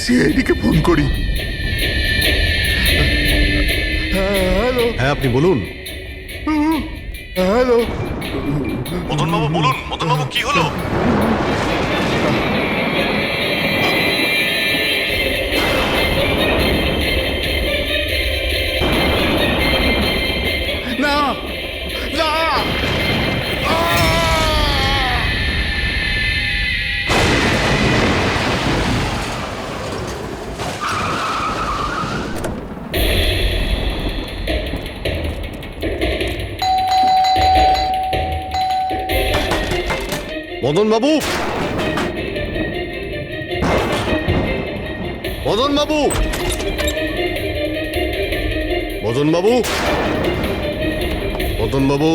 সিআইডিকে phone করি। Hello. হ্যাঁ, আপনি বলুন। হ্যালো। মদনবাবু বলুন। মদনবাবু, কি হলো? না না, মদনবাবু, মদনবাবু, মদনবাবু, মদনবাবু,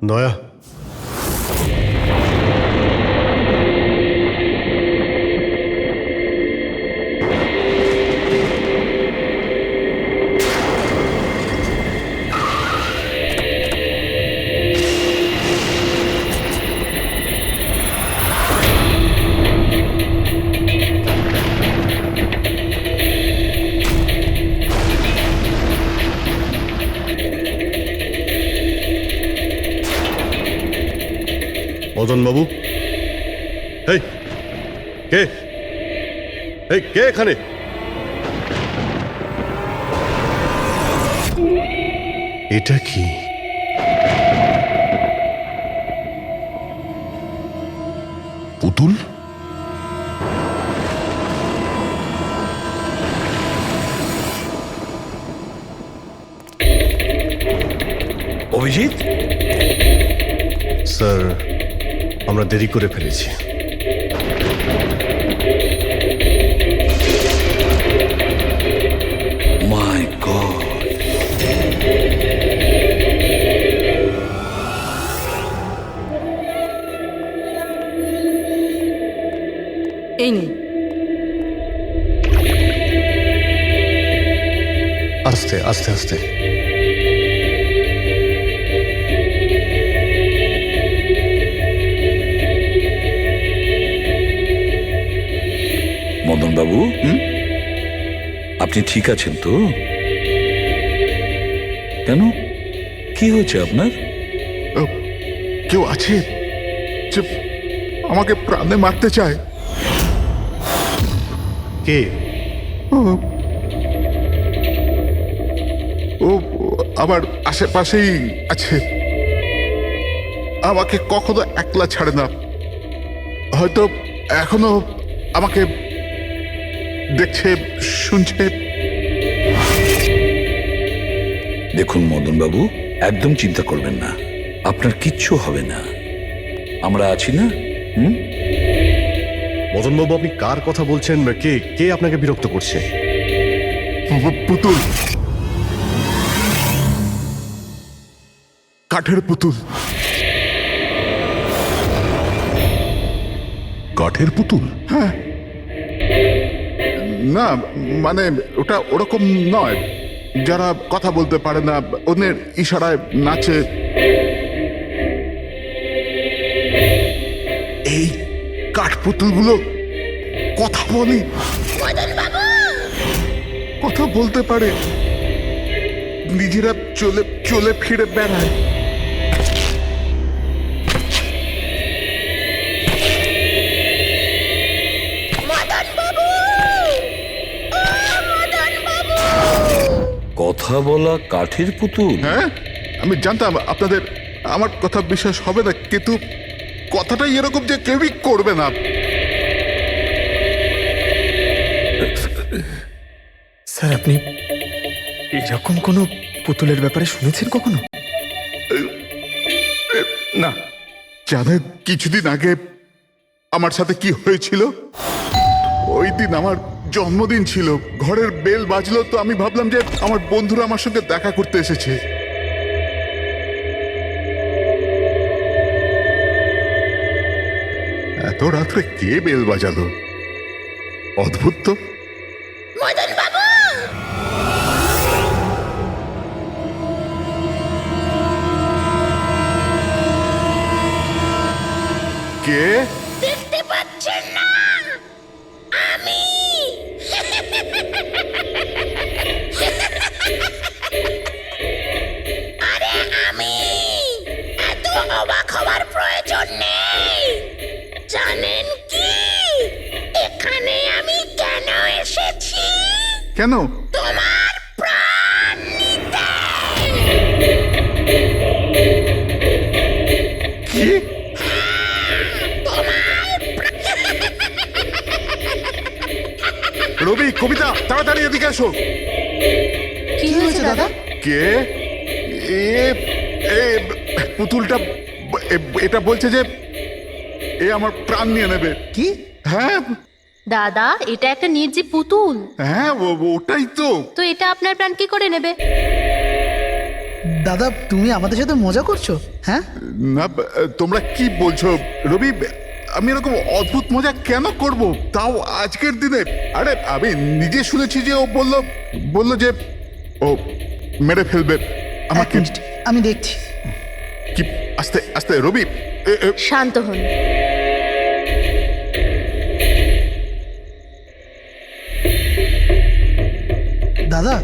দয়া, মদনবাবু, এই কে? এই কে এখানে? এটা কি? পুতুল? অভিজিৎ, স্যার, আমরা দেরি করে ফেলেছি। মাই গড, এই নিন। আস্তে আস্তে আস্তে। মদনবাবু, আপনি ঠিক আছেন তো? কেন, কি হয়েছে আপনার? কেউ আছে যে আমাকে প্রাণে মারতে চায়? কে? ও আমার আশেপাশেই আছে। আমাকে কখনো একলা ছাড়ে না। হয়তো এখনো আমাকে দেখছে, শুনছে। দেখুন মদনবাবু, একদম চিন্তা করবেন না। আপনার কিচ্ছু হবে না, আমরা আছি না? হুম? মদনবাবু, আপনি কার কথা বলছেন? কে কে আপনাকে বিরক্ত করছে? পুতুল, কাঠের পুতুল। কাঠের পুতুল? হ্যাঁ, না মানে ওটা ওরকম নয়, যারা কথা বলতে পারে না, অন্যের ইশারায় নাচে। এই কাঠ পুতুলগুলো কথা বলে, কথা বলতে পারে, নিজেরা চলে চলে ফিরে বেড়ায়। কথা বলা কাঠের পুতুল? হ্যাঁ, আমি জানতাম আপনাদের আমার কথা বিশ্বাস হবে না, কিন্তু কথাটাই এরকম যে কেউই করবে না। স্যার, আপনি এরকম কোনো পুতুলের ব্যাপারে শুনেছেন কখনো? না, জানেন কিছুদিন আগে আমার সাথে কি হয়েছিল? ওই দিন আমার জন্মদিন ছিল, ঘরের বেল বাজলো, তো আমি ভাবলাম যে আমার বন্ধুরা আমার সঙ্গে দেখা করতে এসেছে। এত রাত্রে কে বেল বাজালো? অদ্ভুত তো। কে? দেখতে পাচ্ছেন না? আমি আরে আমি, এত অবাক হওয়ার প্রয়োজন নেই। জানেন কি এখানে আমি কেন এসেছি? কেন? তোমার প্রাণ নিতে। কি? রবি, কবিতা, তাড়াতাড়ি এদিকে এসো। কি হয়েছে দাদা? কে? এ এ পুতুলটা এটা বলছে যে এ আমার প্রাণ নিয়ে নেবে। কি? হ্যাঁ দাদা, এটা একটা নির্জীব পুতুল, হ্যাঁ, ওটাই তো। তো এটা আপনার প্রাণ কি করে নেবে? দাদা, তুমি আমাদের সাথে মজা করছো? হ্যাঁ, না, তোমরা কি বলছো? রবি, আমি এরকম অদ্ভুত মজা কেন করব, তাও আজকের দিনে? আরে আমি নিজে শুনেছি যে ও বললো যে ও মেরে ফেলবে এক আমাকে। মিনিট, আমি দেখছি। কি? আস্তে আস্তে রবি। শান্ত হন। দাদা,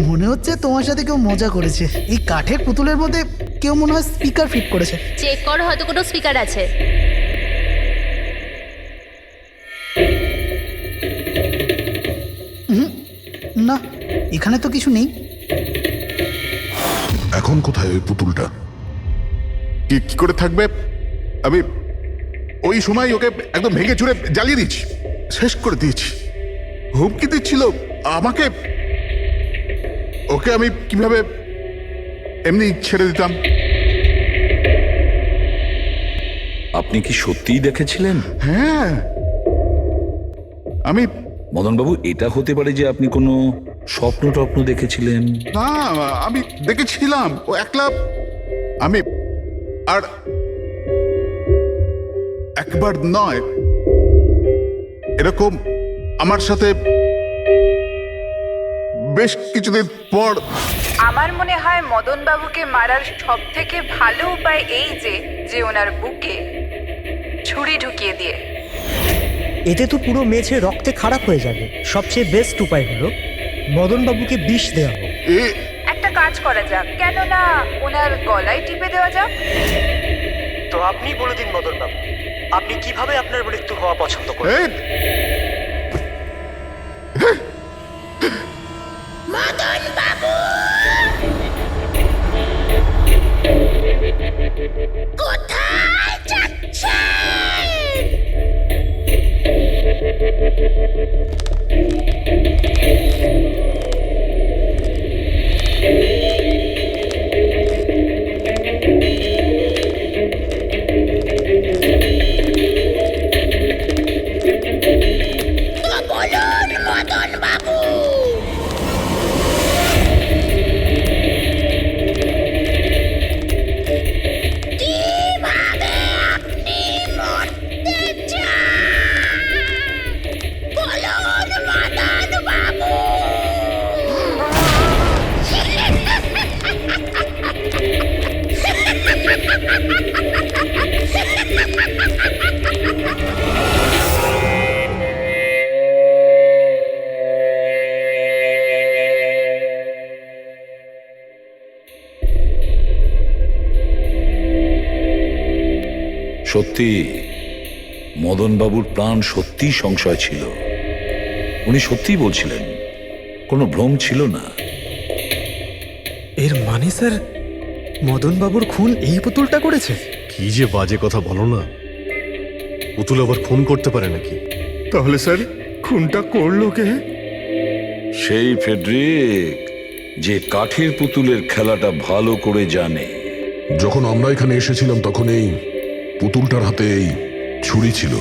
মনে হচ্ছে তোমার সাথে কেউ মজা করেছে। এই কাঠের পুতুলের মধ্যে কেউ মনে হয় স্পিকার ফিট করেছে। চেক করো, হয়তো কোনো স্পিকার আছে। না, এখানে তো কিছু নেই। এখন কোথায় ওই পুতুলটা? কি কি করে থাকবে? আমি ওই সময় ওকে একদম ভেঙে চুরে জ্বালিয়ে দিয়েছি, শেষ করে দিয়েছি। হুমকি দিচ্ছিল আমাকে, ওকে আমি কিভাবে এমনি ছেড়ে দিতাম? আপনি কি সত্যিই দেখেছিলেন? হ্যাঁ, আমি মদনবাবু, এটা হতে পারে যে আপনি কোনো স্বপ্ন টপ্ন দেখেছিলেন। না, আমি দেখেছিলাম ও একলা। আমি আর একবার নয়, এরকম আমার সাথে বেশ কিছুদিন পর। আমার মনে হয় মদন বাবুকে মারার সব থেকে ভালো উপায় এই যে ওনার বুকে ছুরি ঢুকিয়ে দিয়ে। এতে তো পুরো মেঝে রক্তে খারাপ হয়ে যাবে। সবচেয়ে বেস্ট উপায় হলো মদনবাবুকে বিষ দেওয়া হোক। একটা কাজ করা যাক, কেন না ওনার গলায় টিপে দেওয়া যাক। তো আপনি বলে দিন মদনবাবু, আপনি কিভাবে আপনার মৃত্যু হওয়া পছন্দ করেন? মদন বাবু, কোথায় যাচ্ছেন? সত্যি মদনবাবুর প্রাণ সত্যি সংশয় ছিল। উনি সত্যিই বলছিলেন, কোনো ভ্রম ছিল না। এর মানে স্যার মদন বাবুর খুন এই পুতুলটা করেছে? কি যে বাজে কথা বলো না, পুতুল আবার খুন করতে পারে নাকি? তাহলে স্যার খুনটা করলো কে? সেই ফেডরিক যে কাঠের পুতুলের খেলাটা ভালো করে জানে। যখন আমরা এখানে এসেছিলাম তখন এই পুতুলটার হাতে এই ছুরি ছিল।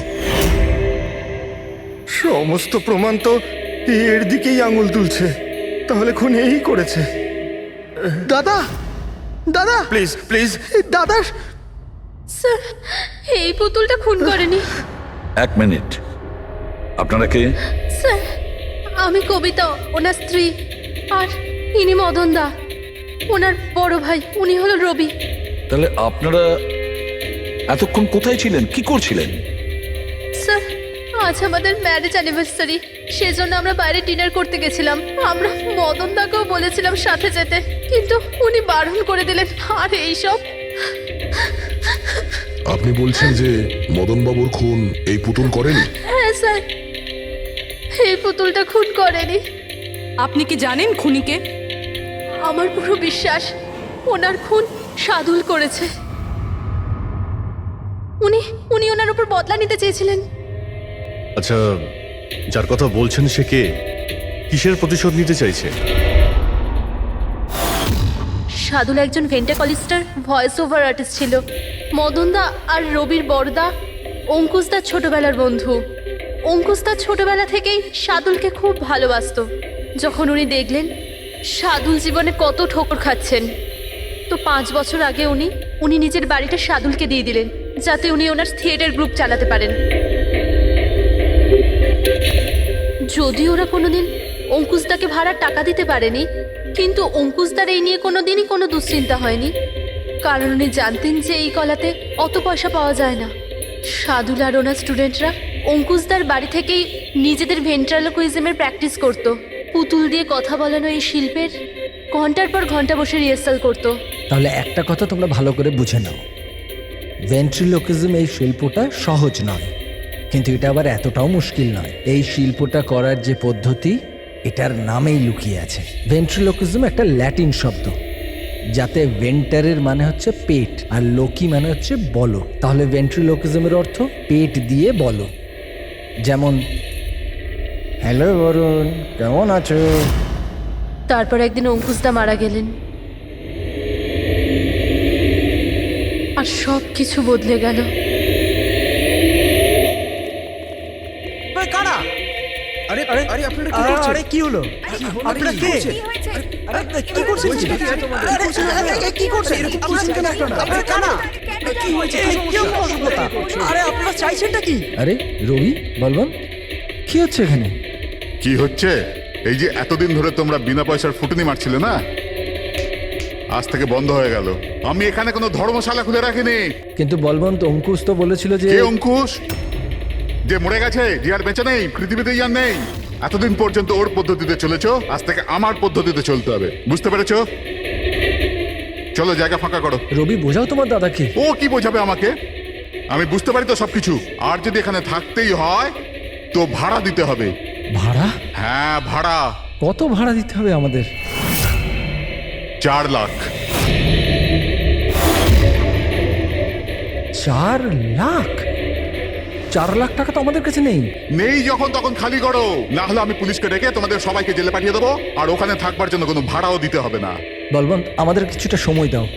সমস্ত প্রমাণ তো এর দিকেই আঙুল তুলছে। তাহলে খুন এই করেছে। দাদা দাদা প্লিজ প্লিজ দাদা স্যার এই পুতুলটা খুন করেনি। এক মিনিট, আপনারা কে? স্যার আমি কবিতা, ওনার স্ত্রী, আর ইনি মদন দা, ওনার বড় ভাই। উনি হলো রবি। তাহলে আপনারা এতক্ষণ কোথায় ছিলেন, কি করছিলেন? স্যার আজ আমাদের ম্যারেজ অ্যানিভার্সারি, সেজন্য আমরা বাইরে ডিনার করতে গেছিলাম। আমরা মদন দাকেও বলেছিলাম সাথে যেতে, কিন্তু উনি বারণ করে দিলেন। আর এইসব আপনি বলছেন যে মদনবাবুর খুন এই পুতুল করেনি? হ্যাঁ স্যার, এই পুতুলটা খুন করেনি। আপনি কি জানেন খুনিকে? আমার পুরো বিশ্বাস ওনার খুন সাদুল করেছে। উনি উনি ওনার উপর বদলা নিতে চেয়েছিলেন। আচ্ছা, যার কথা বলছেন সে কে? কিসের প্রতিশোধ নিতে চাইছে? সাদুল একজন ভেন্টাকলিস্টার ভয়েস ওভার আর্টিস্ট ছিল। মদনদা আর রবির বড়দা অঙ্কুশদার ছোটবেলার বন্ধু। অঙ্কুশদা ছোটবেলা থেকেই সাদুলকে খুব ভালোবাসতো। যখন উনি দেখলেন সাদুল জীবনে কত ঠোকর খাচ্ছেন, তো 5 বছর আগে উনি নিজের বাড়িটা সাদুলকে দিয়ে দিলেন, যাতে উনি ওনার থিয়েটার গ্রুপ চালাতে পারেন। যদি ওরা কোনোদিন অঙ্কুশদাকে ভাড়ার টাকা দিতে পারেনি, কিন্তু অঙ্কুশদার এই নিয়ে কোনোদিনই কোনো দুশ্চিন্তা হয়নি, কারণ উনি জানতেন যে এই কলাতে অত পয়সা পাওয়া যায় না। সাদুল আর ওনার স্টুডেন্টরা অঙ্কুশদার বাড়ি থেকেই নিজেদের ভেন্ট্রালোকুইজমের প্র্যাকটিস করত। পুতুল দিয়ে কথা বলানো এই শিল্পের ঘন্টার পর ঘন্টা বসে রিহার্সাল করতো। তাহলে একটা কথা তোমরা ভালো করে বুঝে নাও, ভেন্ট্রিলোকিজম এই শিল্পটা সহজ নয়, কিন্তু এটা আবার এতটাও মুশকিল নয়। এই শিল্পটা করার যে পদ্ধতি, এটার নামেই লুকিয়ে আছে। ভেন্ট্রিলোকিজম একটা ল্যাটিন শব্দ, যাতে ভেন্টারের মানে হচ্ছে পেট আর লোকি মানে হচ্ছে বলো। তাহলে ভেন্ট্রিলোকিজমের অর্থ পেট দিয়ে বলো। যেমন, হ্যালো বরুণ, কেমন আছো? তারপর একদিন অঙ্কুশদা মারা গেলেন, আর সব কিছু বদলে গেল। কারা? আরে আরে আরে আপনারা কি করছেন? আরে কি হলো? আপনারা কে? আরে কি করছেন? কি করছেন? এরকম করছেন কেন আপনারা? আপনারা কারা? কি হয়েছে? কি অসভ্যতা? আরে আপনারা চাইছেনটা কি? আরে রবি, বলবান, কি হচ্ছে এখানে? কি হচ্ছে? এই যে এতদিন ধরে তোমরা বিনা পয়সার ফুটনি মারছিলে না, আজ থেকে বন্ধ হয়ে গেল। আমি এখানে কোনো ধর্মশালা খুলে রাখিনি। কিন্তু বলবন্ত, অঙ্কুশ তো বলেছিল যে... কে অঙ্কুশ? যে মরে গেছে, যে আর বেঁচে নেই, পৃথিবীতে আর নেই। এতদিন পর্যন্ত ওর পদ্ধতিতে চলেছো, আজ থেকে আমার পদ্ধতিতে চলতে হবে। বুঝতে পেরেছো? চলো জায়গা ফাঁকা করো। রবি, বোঝাও তোমার দাদাকে। ও কি বোঝাবে আমাকে? আমি বুঝতে পারি তো সবকিছু। আর যদি এখানে থাকতেই হয় তো ভাড়া দিতে হবে। ভাড়া? হ্যাঁ, ভাড়া। কত ভাড়া দিতে হবে আমাদের? 4 লাখ। 4 লাখ? 4 লাখ টাকা তো আমাদের কাছে নেই। নেই যখন তখন খালি করো, না হলে আমি পুলিশকে ডেকে তোমাদের সবাইকে জেলে পাঠিয়ে দেবো, আর ওখানে থাকবার জন্য কোনো ভাড়াও দিতে হবে না। বলবন্ত, আমাদের কিছুটা সময় দাও।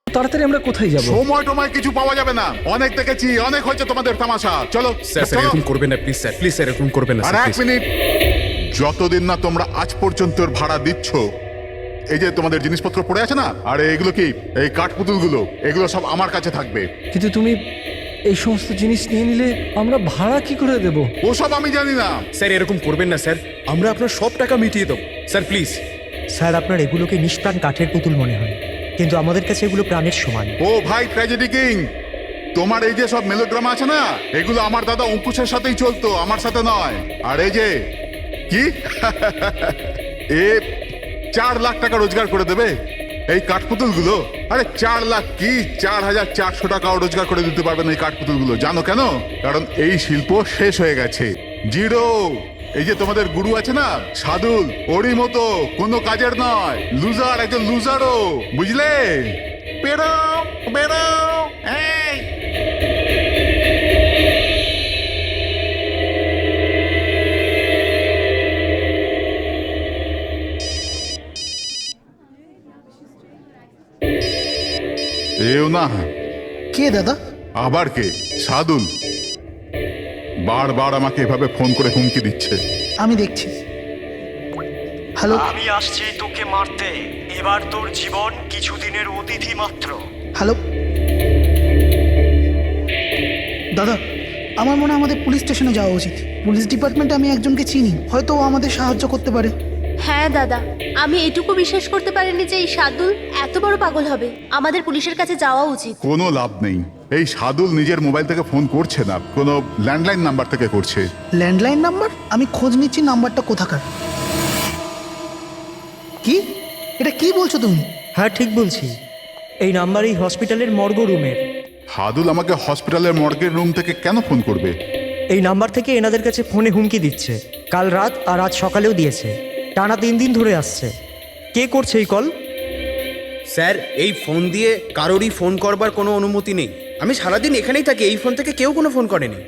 তাড়াতাড়ি আমরা কোথায় যাব? সময় টময় কিছু পাওয়া যাবে না। অনেক দেখেছি, অনেক হয়েছে তোমাদের তামাশা। চলো স্যার স্যার চলো। এরকম করবেন না প্লিজ স্যার, প্লিজ স্যার এরকম করবেন না আর স্যার, 1 মিনিট, যতদিন না তোমরা আজ পর্যন্ত ওর ভাড়া দিচ্ছ, এই যে তোমাদের জিনিসপত্র পড়ে আছে না, আর এগুলো কি, এই কাঠপুতুলগুলো, এগুলো সব আমার কাছে থাকবে। কিন্তু তুমি এই সমস্ত জিনিস নিয়ে নিলে আমরা ভাড়া কি করে দেব? ওসব আমি জানি না। স্যার এরকম করবেন না স্যার, আমরা আপনার সব টাকা মিটিয়ে দেবো স্যার, প্লিজ। স্যার আপনার এগুলোকে নিষ্প্রাণ কাঠের পুতুল মনে হয়, কিন্তু আমাদের কাছে এগুলো প্রাণের সমান। ও ভাই ট্র্যাজেডি কিং, তোমার এই যে সব মেলোড্রামা আছে না, এগুলো আমার দাদা অঙ্কুশের সাথেই চলতো, আমার সাথে নয়। আর এই যে কি এ 4 লাখ টাকা রোজগার করে দেবে, এই কাঠপুতুলগুলো, আরে 4 লাখ কি 4,400 টাকাও রোজগার করে দিতে পারবেন এই কাঠপুতুলগুলো। জানো কেন? কারণ এই শিল্প শেষ হয়ে গেছে, জিরো। এই যে তোমাদের গুরু আছে না সাদুল, ওরই মতো কোনো কাজের নয়, লুজার, একজন লুজারও, বুঝলে? বেরো বেরো এই। এও না, কে দাদা? আবার কে? সাদুল বারবার আমাকে এভাবে ফোন করে হুমকি দিচ্ছে। আমি দেখছি। হ্যালো। আমি আসছি তোকে মারতে। এবার তোর জীবন কিছুদিনের অতিথি মাত্র। হ্যালো দাদা, আমার মনে হয় আমাদের পুলিশ স্টেশনে যাওয়া উচিত। পুলিশ ডিপার্টমেন্টে আমি একজনকে চিনি, হয়তো ও আমাদের সাহায্য করতে পারে। হ্যাঁ দাদা, আমি এটুকু বিশ্বাস করতে পারিনি যে এই সাদুল এত বড় পাগল হবে। আমাদের পুলিশের কাছে যাওয়া উচিত। কোনো লাভ নেই, এই সাদুল নিজের মোবাইল থেকে ফোন করছে না, কোনো ল্যান্ডলাইন নাম্বার থেকে করছে। Landline number? আমি খোঁজ নিচ্ছি নাম্বারটা কোথাকার। কি? এটা কি বলছো তুমি? হ্যাঁ ঠিক বলছি, এই নাম্বার এই হসপিটালের মর্গ রুমের। সাদুল আমাকে হসপিটালের মর্গের রুম থেকে কেন ফোন করবে? এই নাম্বার থেকে এনাদের কাছে ফোনে হুমকি দিচ্ছে। কাল রাত আর আজ সকালেও দিয়েছে, টানা 3 দিন ধরে আসছে। কে করছে এই কল? স্যার, এই ফোন দিয়ে কারোরই ফোন করবার কোনো অনুমতি নেই। আমি সারাদিন এখানেই থাকি, এই ফোন থেকে কেউ কোনো ফোন করেনি।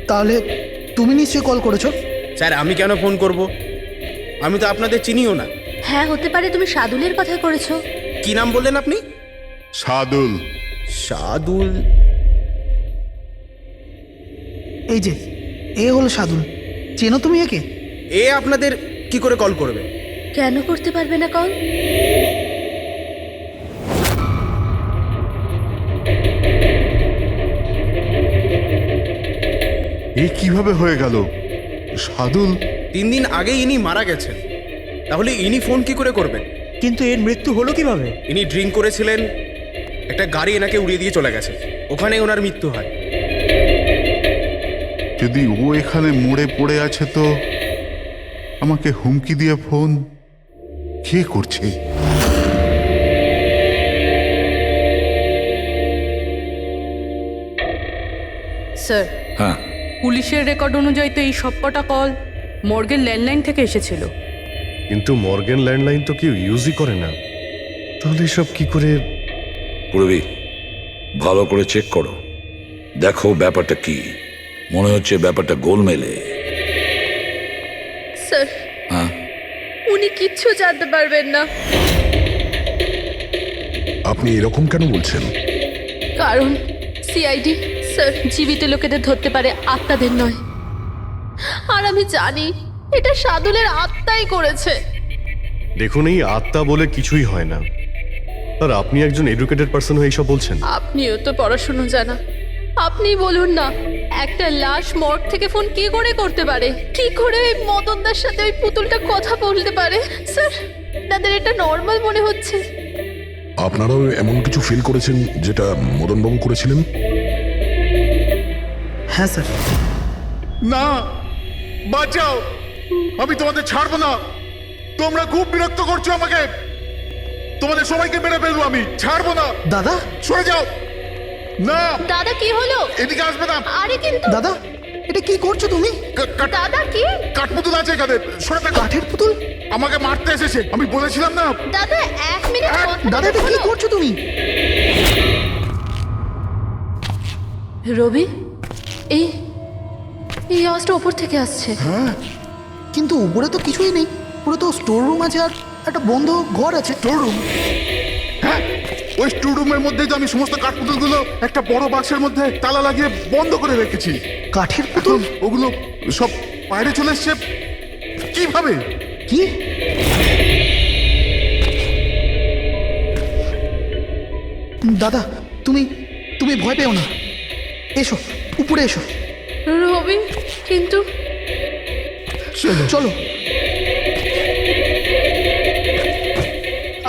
তাহলে তুমি নিশ্চয়ই কল করেছো? স্যার, আমি কেন ফোন করব? আমি তো আপনাদের চিনিও না। হ্যাঁ হতে পারে তুমি সাদুলের কথা করেছো। কি নাম বললেন আপনি? সাদুল। সাদুল? এই যে এ হলো সাদুল, চেনো তুমি একে? এ আপনাদের কি করে কল করবে? কেন করতে পারবে না কল? এ কিভাবে হয়ে গেল? সাদুল 3 দিন আগে ইনি মারা গেছেন, তাহলে ইনি ফোন কি করে করবেন? কিন্তু এর মৃত্যু হলো কিভাবে? ইনি ড্রিঙ্ক করেছিলেন, একটা গাড়ি এনাকে উড়িয়ে দিয়ে চলে গেছে, ওখানে ওনার মৃত্যু হয়। যদি ও এখানে মরে পড়ে আছে, তো আমাকে হুমকি দিয়ে ফোন কে করছে? স্যার, হ্যাঁ, পুলিশের রেকর্ড অনুযায়ী তো এই সবকটা কল মর্গের ল্যান্ডলাইন থেকে এসেছিল। কিন্তু মর্গেন ল্যান্ডলাইন তো কেউ ইউজই করে না, তাহলে সব কি করে? পুরবি ভালো করে চেক করো, দেখো ব্যাপারটা কি। মনে হচ্ছে ব্যাপারটা গোলমেলে। স্যার, হ্যাঁ, উনি কিচ্ছু জানতে পারবেন না। আপনি এরকম কেন বলছেন? কারণ সিআইডি স্যার জীবিত লোকেদের ধরতে পারে, আত্মাদের নয়। আর আমি জানি এটা সাদুলের আত্মাই করেছে। দেখুন, এই আত্মা বলে কিছুই হয় না। আর আপনি একজন এডুকেটেড পার্সন হয়ে এইসব বলছেন? আপনিও তো পড়াশুনো জানা, আপনি বলুন না, একটা লাশ মর্গ থেকে ফোন কি করে করতে পারে? কি করে ওই মদনদার সাথে ওই পুতুলটা কথা বলতে পারে? স্যার, তাদের এটা নর্মাল মনে হচ্ছে। আপনারাও এমন কিছু ফিল করেছেন যেটা মদনবাবু করেছিলেন? হ্যাঁ স্যার। না, বাঁচাও, আমি তোমাদের ছাড়বো না। তোমরা খুব বিরক্ত করছো আমাকে, তোমাদের সবাইকে মেরে ফেলবো আমি, ছাড়বো না। দাদা, সরে যাও। না দাদা কি হলো? এদিকে আসবে না। আরে কিন্তু দাদা, এটা কি করছো তুমি? দাদা কি? কাঠপুতুল আছে এখানে, সরে থাকো। কাঠের পুতুল? আমাকে মারতে এসেছে, আমি বলেছিলাম না। দাদা 1 মিনিট দাদা, এটা কি করছো তুমি? রবি, এই এই আওয়াজটা ওপর থেকে আসছে। হ্যাঁ, কিন্তু উপরে তো কিছুই নেই, পুরো তো স্টোর রুম আছে আর একটা বন্ধ ঘর আছে। Store room? হ্যাঁ, ওই স্টোর রুমের মধ্যেই তো আমি সমস্ত কাঠপুতুলগুলো একটা বড় বাক্সের মধ্যে তালা লাগিয়ে বন্ধ করে রেখেছি। কাঠের পুতুল? ওগুলো সব বাইরে চলে এসছে কিভাবে? কি? দাদা, তুমি তুমি ভয় পেও না, এসো উপরে এসো। রবি, কিন্তু চলো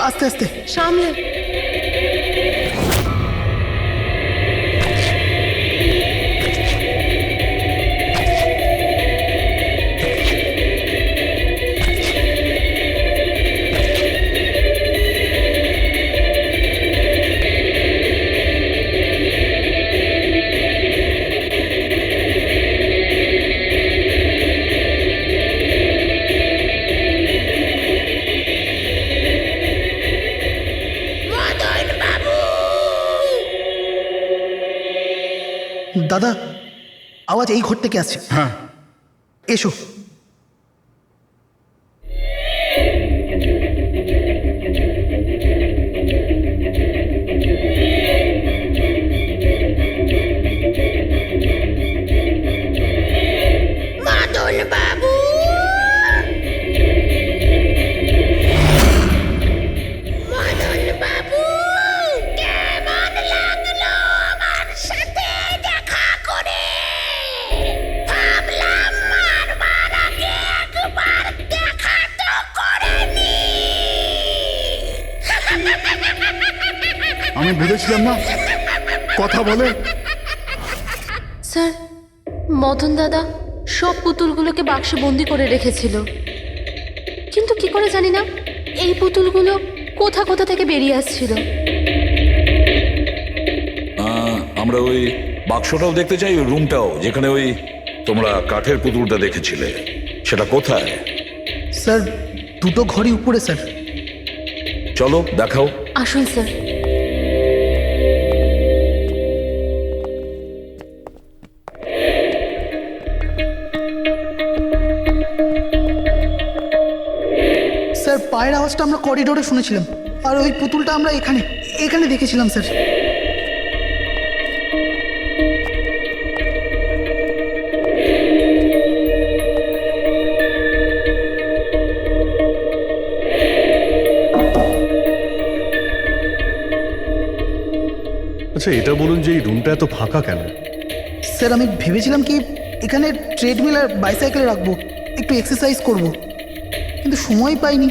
আস্তে আস্তে সামলে। দাদা, আওয়াজ এই ঘর থেকে আসছে। হ্যাঁ, এসো। মদন বাবু, মদন বাবু, কেমন লাগলো আমার সাথে দেখা করে? ভাবলাম মারবার আগে একবার দেখা তো করে নি। আমি ভেবেছিলাম না কথা বলে। স্যার, মদন দাদা সব পুতুলগুলোকে বাক্সে বন্দি করে রেখেছিল, কিন্তু কি করে জানি না এই পুতুলগুলো কোথা কোথা থেকে বেরিয়ে আসছিল। আমরা ওই বাক্সটাও দেখতে চাই, ওই রুমটাও যেখানে ওই তোমরা কাঠের পুতুলটা দেখেছিলে, সেটা কোথায়? স্যার, দুটো ঘরই উপরে স্যার। চলো দেখাও। আসুন স্যার। স্যার, পায়ের আওয়াজটা আমরা করিডোরে শুনেছিলাম, আর ওই পুতুলটা আমরা এখানে এখানে দেখেছিলাম স্যার। আচ্ছা, এটা বলুন যে এই রুমটা এত ফাঁকা কেন? স্যার, আমি ভেবেছিলাম কি এখানে ট্রেডমিল আর বাইসাইকেল রাখবো, একটু এক্সারসাইজ করব, কিন্তু সময় পাইনি।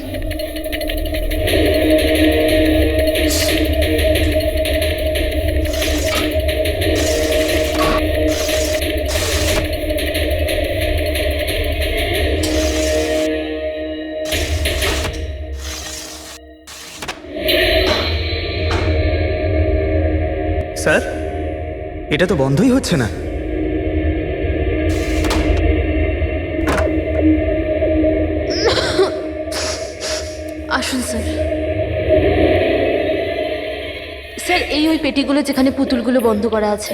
স্যার, এটা তো বন্ধই হচ্ছে না। আসুন স্যার। স্যার, এই ওই পেটিগুলো যেখানে পুতুলগুলো বন্ধ করা আছে।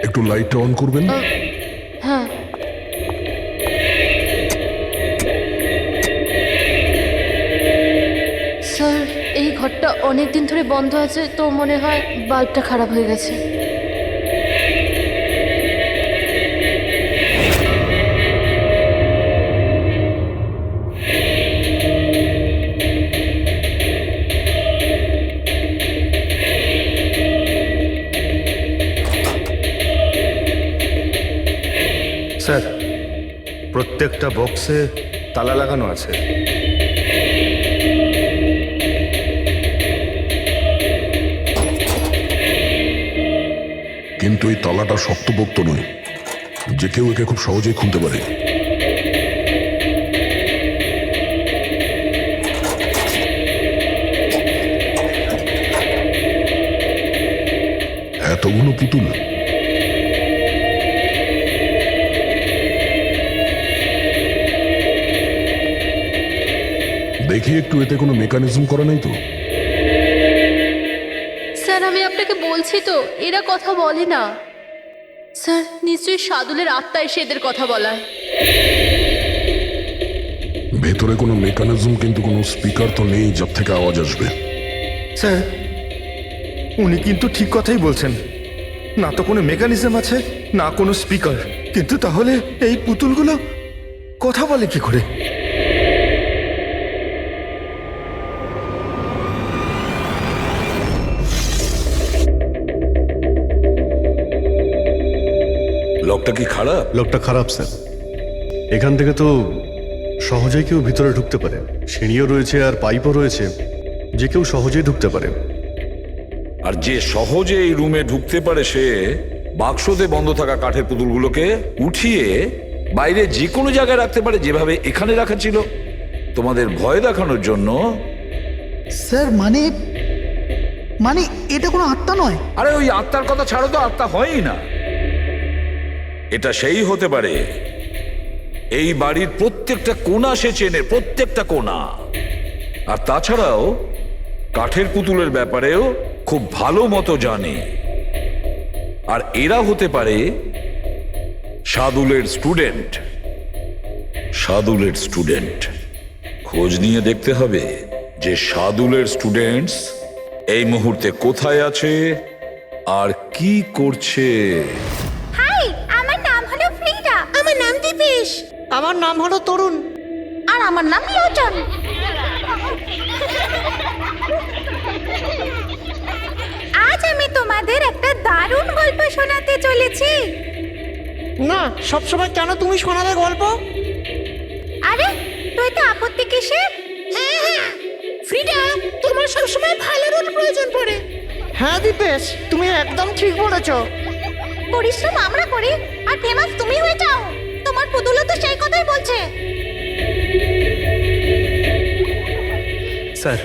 একটু লাইটটা অন করবেন? হ্যাঁ। স্যার, এই ঘরটা অনেক দিন ধরে বন্ধ আছে, তো মনে হয় বাল্বটা খারাপ হয়ে গেছে। স্যার, প্রত্যেকটা বক্সে তালা লাগানো আছে। কিন্তু এই তালাটা শক্তপোক্ত নয়, যে কেউ একে খুব সহজেই খুলতে পারে। এতগুলো পুতুল, দেখি একটু, এতে কোনো মেকানিজম করা নেই তো? স্যার, আমি আপনাকে বলছি তো, এরা কথা বলে না। স্যার, নিশ্চয়ই সাদুলের আত্মা এসে এদের কথা বলায়। ভেতরে কোনো মেকানিজম কিন্তু কোনো স্পিকার তো নেই যার থেকে আওয়াজ আসবে। স্যার, উনি কিন্তু ঠিক কথাই বলছেন। না তো কোনো মেকানিজম আছে, না কোনো স্পিকার, কিন্তু তাহলে এই পুতুলগুলো কথা বলে কি করে? লকটা কি খারাপ? লকটা খারাপ স্যার। এখান থেকে তো সহজেই কেউ ভিতরে ঢুকতে পারে। সিঁড়িও রয়েছে আর পাইপও রয়েছে, যে কেউ সহজেই ঢুকতে পারে। আর যে সহজে এই রুমে ঢুকতে পারে সে বাক্সতে বন্ধ থাকা কাঠের পুতুলগুলোকে উঠিয়ে বাইরে যে কোনো জায়গায় রাখতে পারে, যেভাবে এখানে রাখা ছিল তোমাদের ভয় দেখানোর জন্য। স্যার, মানে এটা কোনো আত্মা নয়। আরে ওই আত্মার কথা ছাড়ো তো, আত্মা হয়ই না। এটা সেই হতে পারে এই বাড়ির প্রত্যেকটা কোণা সে চেনে, প্রত্যেকটা কোণা। আর তাছাড়াও কাঠের পুতুলের ব্যাপারেও খুব ভালো মতো জানে। আর এরা হতে পারে শাদুলের স্টুডেন্ট। শাদুলের স্টুডেন্ট খোঁজ নিয়ে দেখতে হবে যে শাদুলের স্টুডেন্টস এই মুহূর্তে কোথায় আছে আর কি করছে। হাই, আমার নাম হলো ফ্রিডা। আমার নাম দীপেশ। আমার নাম হলো তরুণ। আর আমার নাম লোচন। আজ আমি তোমাদের একটা দারুণ গল্প শোনাতে চলেছি। না, সবসময় কেন তুমি শোনাবে গল্প? আরে তুই তো আপত্তি কিসের? হ্যাঁ, ফ্রিডা, তোমার সবসময় ভালো রোল প্রয়োজন পড়ে। হ্যাঁ দীপেশ, তুমি একদম ঠিক বলেছো। পরিশ্রম আমরা করি আর ফেমাস তুমি হয়ে যাও। তোমার পুতুলও তো সেই কথাই বলছে। স্যার,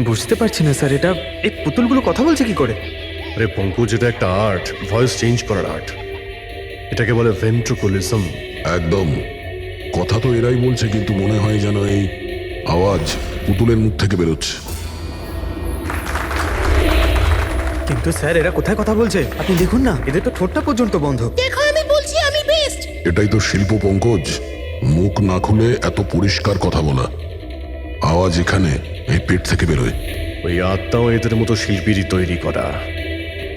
বুঝতে পারছি না স্যার, এটা এই পুতুলগুলো কথা বলছে কি করে? আরে পঙ্কজ, এটা একটা আর্ট, ভয়েস চেঞ্জ করার আর্ট। এটাকে বলে ভেন্ট্রোকুলিজম। একদম। কথা তো এরাই বলছে, কিন্তু মনে হয় যেন এই আওয়াজ পুতুলের মুখ থেকে বেরোচ্ছে। কিন্তু স্যার, এরা কোথায় কথা বলছে? আপনি দেখুন না, এদের তো ঠোঁটটা পর্যন্ত বন্ধ। দেখো, আমি বলছি আমি বেস্ট। এটাই তো শিল্প পঙ্কজ, মুখ না খুলে এত পরিষ্কার কথা বলা। আওয়াজ এখানে এই পেট থেকে বেরোয়। ওই আর্টটাও এদের মতো শিল্পীরই তৈরি করা।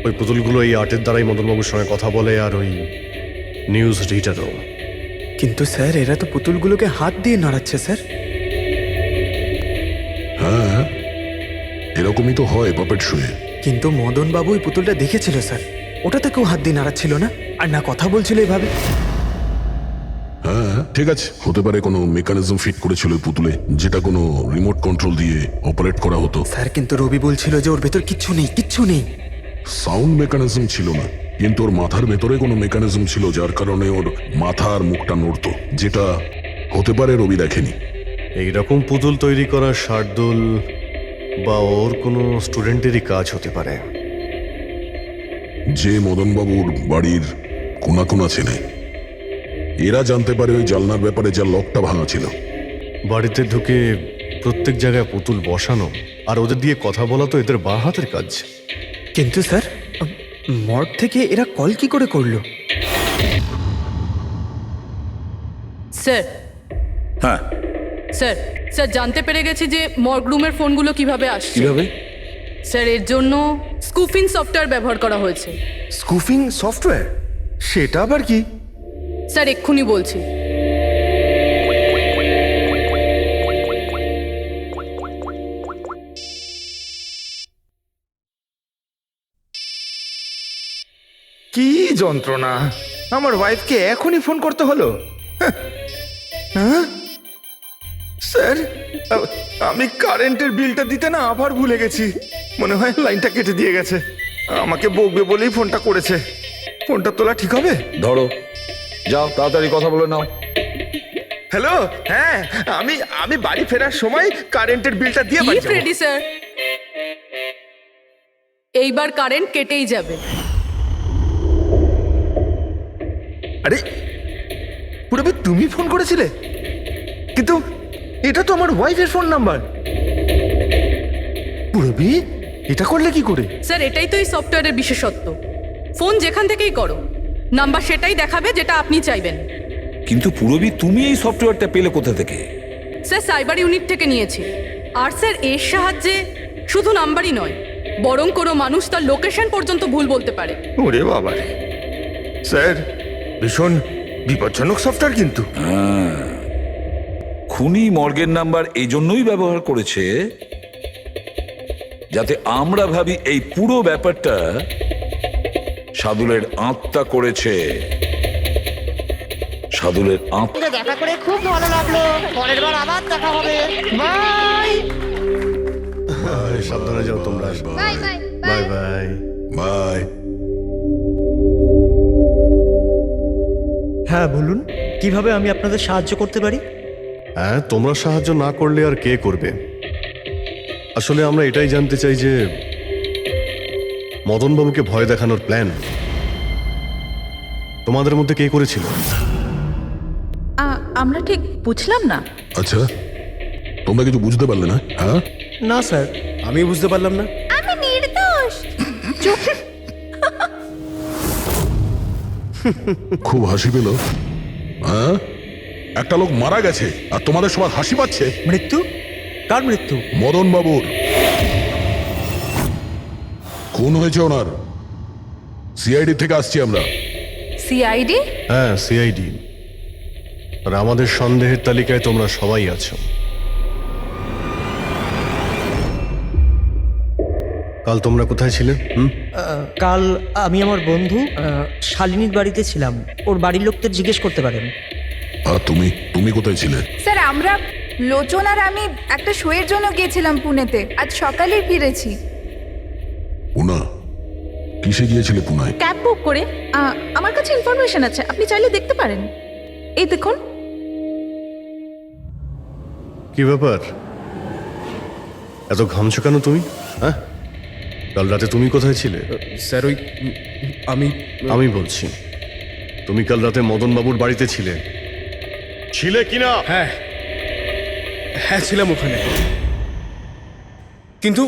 ওই পুতুলগুলো এই আর্টের দ্বারাই মদনবাবুর সঙ্গে কথা বলে, আর ওই নিউজ রিডারও। কিন্তু স্যার, এরা তো পুতুলগুলোকে হাত দিয়ে নাড়াচ্ছে স্যার। হ্যাঁ, এরকমই তো হয় পাপেট শুয়ে। কিন্তু মদন বাবু ওই পুতুলটা দেখেছিল স্যার, ওটাতে কেউ হাত দিয়ে নাড়াচ্ছিল না, আর না কথা বলছিল এভাবে। হ্যাঁ ঠিক আছে, হতে পারে কোনো মেকানিজম ফিট করেছিল ওই পুতুলে, যেটা কোনো রিমোট কন্ট্রোল দিয়ে অপারেট করা হতো। স্যার, কিন্তু রবি বলছিল যে ওর ভেতর কিচ্ছু নেই, কিচ্ছু নেই। সাউন্ড মেকানিজম ছিল না, কিন্তু ওর মাথার ভেতরে কোনো মেকানিজম ছিল, যার কারণে ওর মাথা আর মুখটা নড়তো, যেটা হতে পারে রবি দেখেনি। এইরকম পুতুল তৈরি করা শার্দুল বা ওর কোনো স্টুডেন্টেরই কাজ হতে পারে, যে মদনবাবুর বাড়ির কোনা কোনা চেনে। এরা জানতে পারে ওই জানলার ব্যাপারে, যা লকটা ভাঙা ছিল। বাড়িতে ঢুকে প্রত্যেক জায়গায় পুতুল বসানো আর ওদের দিয়ে কথা বলা তো এদের বাঁ হাতের কাজ। কিন্তু স্যার, মর্গ থেকে এরা কল কি করে করলো? স্যার, হ্যাঁ স্যার, স্যার, জানতে পেরে গেছি যে মর্গ রুমের ফোনগুলো কিভাবে আসছে। কিভাবে? স্যার, এর জন্য স্কুফিং সফটওয়্যার ব্যবহার করা হয়েছে। স্কুফিং সফটওয়্যার? সেটা আবার কি? স্যার, এক্ষুনি বলছি। কি যন্ত্রণা! আমার ওয়াইফকে এখনই ফোন করতে হলো। হ্যাঁ স্যার, আমি কারেন্টের বিলটা দিতে না আবার ভুলে গেছি। মনে হয় লাইনটা কেটে দিয়ে গেছে। আমাকে বকবে বলেই ফোনটা করেছে। ফোনটা তোলা ঠিক হবে? ধরো, যাও তাড়াতাড়ি কথা বলে নাও। হ্যালো, হ্যাঁ, আমি বাড়ি ফেরার সময় কারেন্টের বিলটা দিয়ে বাড়ি যাবো। রেডি স্যার, এইবার কারেন্ট কেটেই যাবে। আরে পুরবি, তুমি ফোন করেছিলে? কিন্তু এটা তো আমার ওয়াইফের ফোন নাম্বার। পুরবি, এটা করলে কি করে? স্যার, এটাই তো এই সফটওয়্যারের বিশেষত্ব। ফোন যেখান থেকেই করো, নাম্বার সেটাই দেখাবে যেটা আপনি চাইবেন। কিন্তু পুরবি, তুমি এই সফটওয়্যারটা পেলে কোথা থেকে? স্যার, সাইবার ইউনিট থেকে নিয়েছি। আর স্যার, এর সাহায্যে শুধু নাম্বারই নয়, বরং কোনো মানুষ তার লোকেশন পর্যন্ত ভুল বলতে পারে। ওরে বাবা রে! স্যার, ভীষণ বিপজ্জনক সফটওয়্যার কিন্তু। খুনি মর্গের নাম্বার এই জন্যই ব্যবহার করেছে যাতে আমরা ভাবি এই পুরো ব্যাপারটা শাদুলের আত্মা করেছে। শাদুলের আত্মা। দেখা করে খুব ভালো লাগলো। পরের বার আবার দেখা হবে। বাই। সাবধানে যাও তোমরা। Bye bye bye bye bye. হ্যাঁ বলুন, কিভাবে আমি আপনাদের সাহায্য করতে পারি? হ্যাঁ, তোমরা সাহায্য না করলে আর কে করবে? আসলে আমরা এটাই জানতে চাই যে মদনবাবুকে ভয় দেখানোর প্ল্যান তোমাদের মধ্যে কে করেছিল? আমরা ঠিক বুঝলাম না। আচ্ছা, তোমরা কিছু বুঝতে পারলে না? হ্যাঁ না স্যার, আমি বুঝতে পারলাম না। আমি নির্দোষ। খুব হাসি পেল, হ্যাঁ? একটা লোক মারা গেছে আর তোমাদের সবার হাসি পাচ্ছে। মৃত্যু? কার মৃত্যু? মদন বাবুর খুন হয়েছে ওনার। সিআইডি থেকে আসছি আমরা। সিআইডি? হ্যাঁ, সিআইডি। আর আমাদের সন্দেহের তালিকায় তোমরা সবাই আছো। কাল তোমরা কোথায় ছিলে? কাল আমি আমার বন্ধু শালিনীর বাড়িতে ছিলাম। ওর বাড়ির লোকদের জিজ্ঞেস করতে পারেন। আর তুমি তুমি কোথায় ছিলে? স্যার আমরা লোচন আর আমি একটা শোয়ের জন্য গিয়েছিলাম পুনেতে, আজ সকালেই ফিরেছি। পুনা? কিসে গিয়েছিলে পুনায়? ক্যাব বুক করে আমার কাছে ইনফরমেশন আছে, আপনি চাইলে দেখতে পারেন। এই দেখুন। কি ব্যাপার, এত ঘামছো কেন তুমি? হ্যাঁ, কাল রাতে তুমি কোথায় ছিলে? স্যার ওই আমি বলছি, তুমি কাল রাতে মদন বাবুর বাড়িতে ছিলে কিনা? হ্যাঁ হ্যাঁ ছিলাম ওখানে, কিন্তু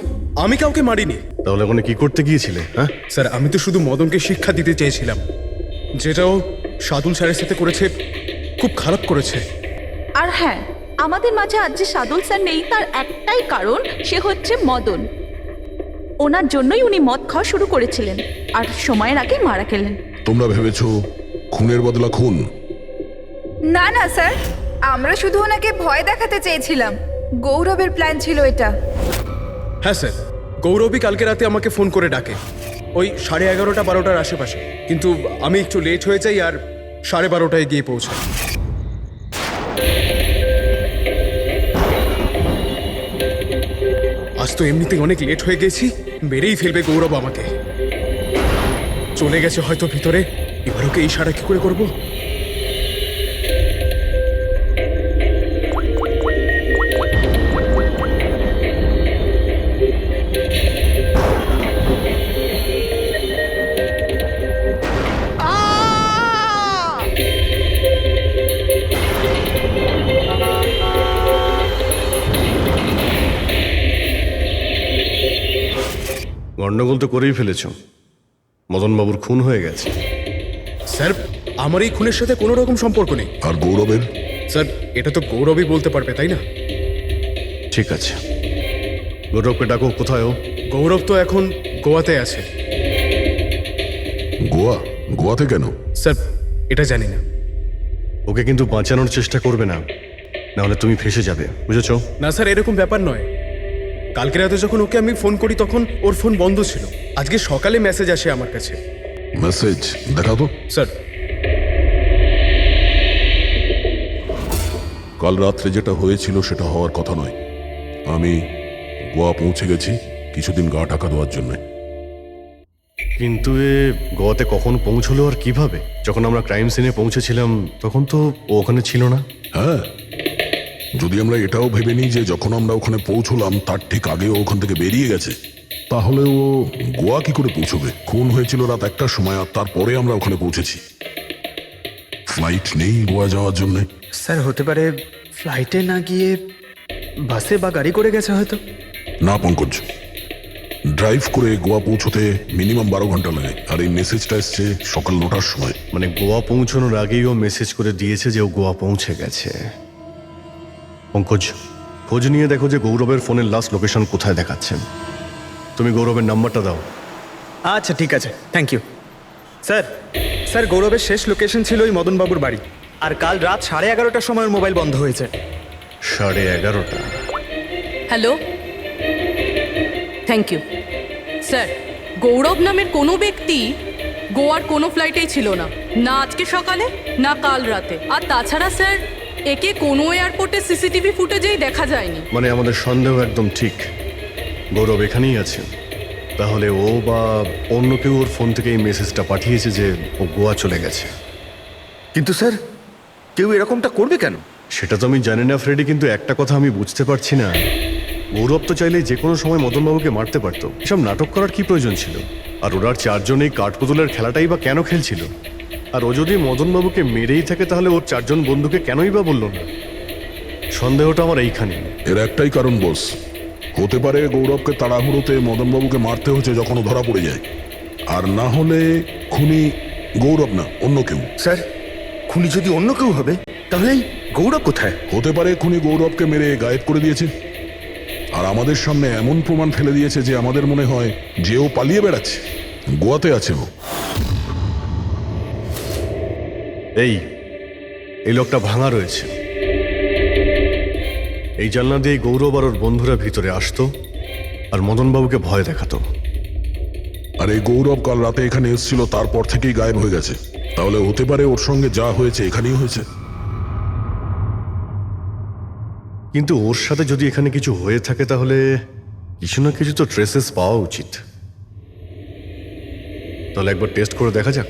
আমি কাউকে মারিনি। তাহলে ওখানে কি করতে গিয়েছিলে? হ্যাঁ স্যার আমি তো শুধু মদনকে শিক্ষা দিতে চেয়েছিলাম, যেটাও সাদুল স্যারের সাথে করেছে, খুব খারাপ করেছে। আর হ্যাঁ, আমাদের মাঝে আজ যে সাদুল স্যার নেই তার একটাই কারণ, সে হচ্ছে মদন। ওনার জন্যই উনি মদ খাওয়া শুরু করেছিলেন আর সময়ের আগেই মারা গেলেন। তোমরা ভেবেছো খুনের বদলা খুন? না না স্যার, আমরা শুধু ওনাকে ভয় দেখাতে চেয়েছিলাম। গৌরবের প্ল্যান ছিল এটা। হ্যাঁ স্যার, গৌরবই কালকে রাতে আমাকে ফোন করে ডাকে, ওই 11:30-12টার আশেপাশে, কিন্তু আমি একটু লেট হয়ে যাই আর 12:30টায় গিয়ে পৌঁছাই। আজ তো এমনিতেই অনেক লেট হয়ে গেছি, মেরেই ফেলবে গৌরব আমাকে। চলে গেছে হয়তো ভিতরে, এবার ওকে ইশারা কি করে করবো? গন্ডগোল তো করেই ফেলেছ, মদন বাবুর খুন হয়ে গেছে। স্যার আমার এই খুনের সাথে কোনো রকম সম্পর্ক নেই। আর গৌরবের? স্যার এটা তো গৌরবই বলতে পারবে, তাই না? ঠিক আছে, গৌরবকে ডাকো। কোথায় ও? গৌরব তো এখন গোয়াতে আছে। গোয়া? গোয়াতে কেন? স্যার এটা জানি না। ওকে কিন্তু বাঁচানোর চেষ্টা করবে না, নাহলে তুমি ফেসে যাবে, বুঝেছো? না স্যার, এরকম ব্যাপার নয়। কালকে রাতে যখন ওকে আমি ফোন করি তখন ওর ফোন বন্ধ ছিল। আজকে সকালে মেসেজ আসে আমার কাছে। মেসেজ দেখাও তো। স্যার কাল রাত্রে যেটা হয়েছিল সেটা হওয়ার কথা নয়। আমি গোয়া পৌঁছে গেছি কিছুদিন গা ঢাকা দেওয়ার জন্য। কিন্তু এ গোয়াতে কখন পৌঁছলো আর কিভাবে? যখন আমরা ক্রাইম সিনে পৌঁছেছিলাম তখন তো ও ওখানে ছিল না। হ্যাঁ, যদি আমরা এটাও ভেবে নিই যে যখন আমরা ওখানে পৌঁছলাম তার ঠিক আগেও ওখান থেকে বেরিয়ে গেছে, তাহলে ও গোয়া কি করে পৌঁছবে? খুন হয়েছিল রাত 1টার সময় আর তারপরে আমরা ওখানে পৌঁছেছি। ফ্লাইট নেই গোয়া যাওয়ার জন্য। স্যার হতে পারে ফ্লাইটে না গিয়ে বাসে বা গাড়ি করে গেছে হয়তো। না পঙ্কজ, ড্রাইভ করে গোয়া পৌঁছতে মিনিমাম 12 ঘন্টা লাগে, আর এই মেসেজটা এসছে সকাল 9টার সময়। মানে গোয়া পৌঁছানোর আগেই ও মেসেজ করে দিয়েছে যে ও গোয়া পৌঁছে গেছে। পঙ্কজ, খোঁজ নিয়ে দেখো যে গৌরবের ফোনের লাস্ট লোকেশন কোথায় দেখাচ্ছে। তুমি গৌরবের নাম্বারটা দাও। আচ্ছা ঠিক আছে, থ্যাংক ইউ স্যার। স্যার গৌরবের শেষ লোকেশন ছিল ওই মদনবাবুর বাড়ি, আর কাল রাত 11:30টার সময় ওর মোবাইল বন্ধ হয়েছে। 11:30? Hello, thank you sir. Gaurav নামের কোনো ব্যক্তি গোয়ার কোনো ফ্লাইটেই ছিল না, না আজকে সকালে না কাল রাতে। আর তাছাড়া স্যার, একে কোনো এয়ারপোর্টে সিসিটিভি ফুটেজেই দেখা যায়নি। মানে আমাদের সন্দেহ একদম ঠিক, গৌরব এখানেই আছে। তাহলে ও বা অন্য কেউ ওর ফোন থেকে এই মেসেজটা পাঠিয়েছে যে ও গোয়া চলে গেছে। কিন্তু স্যার, কেউ এরকমটা করবে কেন? সেটা তো আমি জানি না ফ্রেডি, কিন্তু একটা কথা আমি বুঝতে পারছি না, গৌরব তো চাইলে যে কোনো সময় মদনবাবুকে মারতে পারতো। এসব নাটক করার কি প্রয়োজন ছিল? আর ওরা চারজন এই কাঠপুতুলের খেলাটাই বা কেন খেলছিল? আর ও যদি মদনবাবুকে মেরেই থাকে তাহলে ওর চারজন বন্ধুকে কেনই বা বললো না? সন্দেহটা আমার এইখানে। এর একটাই কারণ বস, হতে পারে গৌরবকে তাড়াহুড়োতে মদনবাবুকে মারতে হচ্ছে যখন ও ধরা পড়ে যায়, আর না হলে খুনি গৌরব না, অন্য কেউ। স্যার খুনি যদি অন্য কেউ হবে তাহলে এই গৌরব কোথায়? হতে পারে খুনি গৌরবকে মেরে গায়েব করে দিয়েছে, আর আমাদের সামনে এমন প্রমাণ ফেলে দিয়েছে যে আমাদের মনে হয় যে ও পালিয়ে বেড়াচ্ছে, গোয়াতে আছে ও। এই লকটা ভাঙা রয়েছে। এই জানলা দিয়ে গৌরব আর ওর বন্ধুরা ভিতরে আসতো আর মদনবাবুকে ভয় দেখাতো। আর এই গৌরব কাল রাতে এখানে এসেছিল, তারপর থেকেই গায়েব হয়ে গেছে। তাহলে হতে পারে ওর সঙ্গে যা হয়েছে এখানেই হয়েছে। কিন্তু ওর সাথে যদি এখানে কিছু হয়ে থাকে তাহলে কিছু না কিছু তো ট্রেসেস পাওয়া উচিত। তাহলে একবার টেস্ট করে দেখা যাক।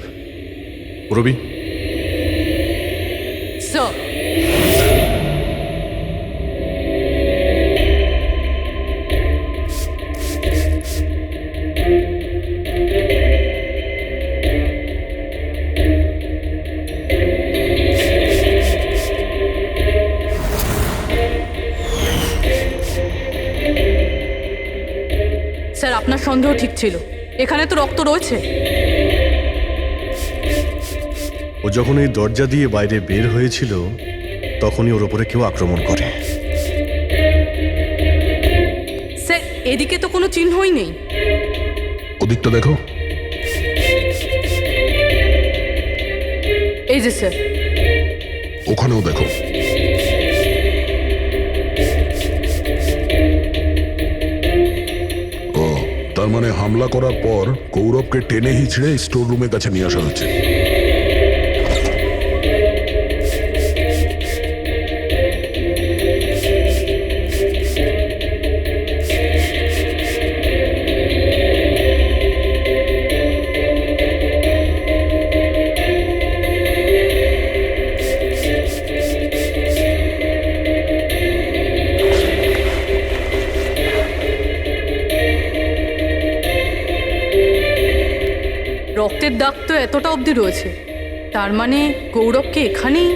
রবি, স্যার স্যার আপনার সন্দেহ ঠিক ছিল, এখানে তো রক্ত রয়েছে। ও যখন এই দরজা দিয়ে বাইরে বের হয়েছিল তখনই ওর ওপরে কেউ আক্রমণ করে। স্যার এদিকে তো কোনো চিহ্নই নেই। ওদিকটা দেখো। এই যে স্যার, ওখানেও দেখো। ও, তার মানে হামলা করার পর গৌরবকে টেনে হিচড়ে স্টোর রুমের কাছে নিয়ে আসা হচ্ছে। রক্তের দাগ তো এতটা অবধি রয়েছে, তার মানে গৌরবকে এখানেই।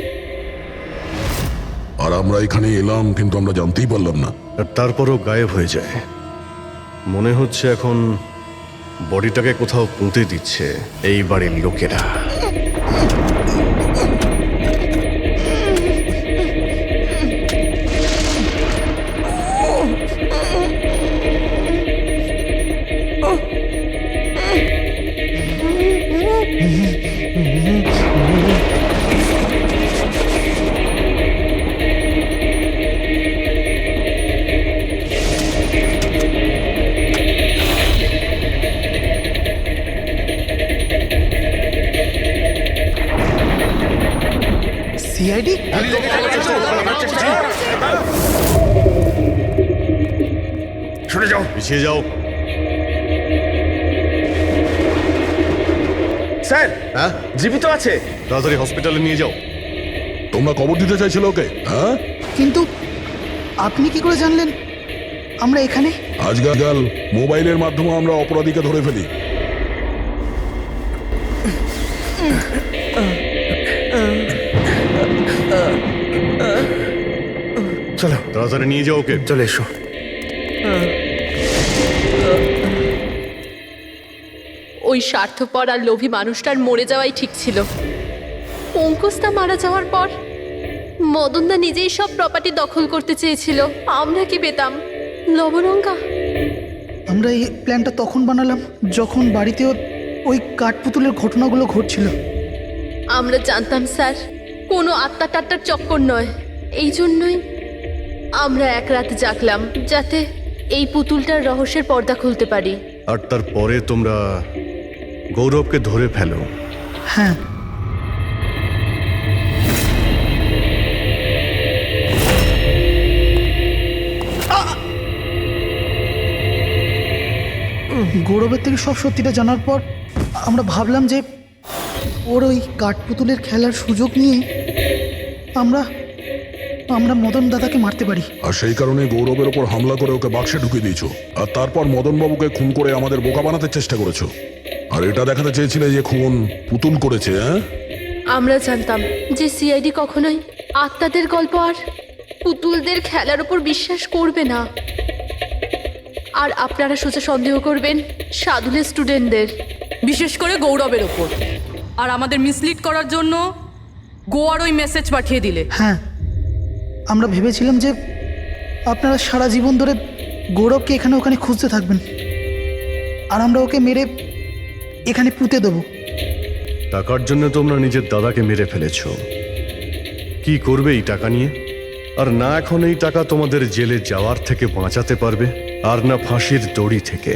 আর আমরা এখানে এলাম কিন্তু আমরা জানতেই পারলাম না। আর তারপরও গায়েব হয়ে যায়। মনে হচ্ছে এখন বডিটাকে কোথাও পুঁতে দিচ্ছে এই বাড়ির লোকেরা। সিআইডি? সরে যাও, পিছিয়ে যাও। স্যার হ্যাঁ, জীবিত আছে। তাড়াতাড়ি হসপিটালে নিয়ে যাও। তোমরা খবর দিতে চাইছিল ওকে? হ্যাঁ, কিন্তু আপনি কি করে জানলেন আমরা এখানে? আজকাল মোবাইলের মাধ্যমে আমরা অপরাধীকে ধরে ফেলি। চলো তাড়াতাড়ি নিয়ে যাও ওকে। চলে এসো। ওই স্বার্থপর আর লোভী মানুষটার মরে যাওয়াই ঠিক ছিল। অঙ্কুশদা মারা যাওয়ার পর মদনদা নিজেই সব প্রপার্টি দখল করতে চেয়েছিল। আমরা কি পেতাম? লবণঙ্গা। আমরা এই প্ল্যানটা তখন বানালাম যখন বাড়িতে ওই কাঠপুতুলের ঘটনাগুলো ঘটছিল। আমরা জানতাম স্যার কোনো আত্মা টাত্মার চক্কর নয়। এই জন্যই আমরা এক রাত জাগলাম যাতে এই পুতুলটার রহস্যের পর্দা খুলতে পারি। আর তারপরে তোমরা গৌরবকে ধরে ফেলো। হ্যাঁ, গৌরবের থেকে সব সত্যিটা জানার পর আমরা ভাবলাম যে ওর ওই কাঠপুতুলের খেলার সুযোগ নিয়ে আমরা মদন দাদাকে মারতে পারি। আর সেই কারণে গৌরবের ওপর হামলা করে ওকে বাক্সে ঢুকিয়ে দিয়েছো, আর তারপর মদনবাবুকে খুন করে আমাদের বোকা বানাতে চেষ্টা করেছো। আর এটা দেখাতে চেয়েছিলে যে খুন পুতুল করেছে। হ্যাঁ, আমরা জানতাম যে সিআইডি কখনোই আত্মাদের গল্প আর পুতুলদের খেলার উপর বিশ্বাস করবে না। আর আপনারা সোজা সন্দেহ করবেন সাধুনের স্টুডেন্টদের, বিশেষ করে গৌরবের ওপর। আর আমাদের মিসলিড করার জন্য গোয়ার ওই মেসেজ পাঠিয়ে দিলে। হ্যাঁ, আমরা ভেবেছিলাম যে আপনারা সারা জীবন ধরে গৌরবকে এখানে ওখানে খুঁজতে থাকবেন, আর আমরা ওকে মেরে এখানে পুঁতে দেবো। টাকার জন্য তোমরা নিজের দাদাকে মেরে ফেলেছো। কি করবে এই টাকা নিয়ে? আর না এখন এই টাকা তোমাদের জেলে যাওয়ার থেকে বাঁচাতে পারবে, আর না ফাঁসির দড়ি থেকে।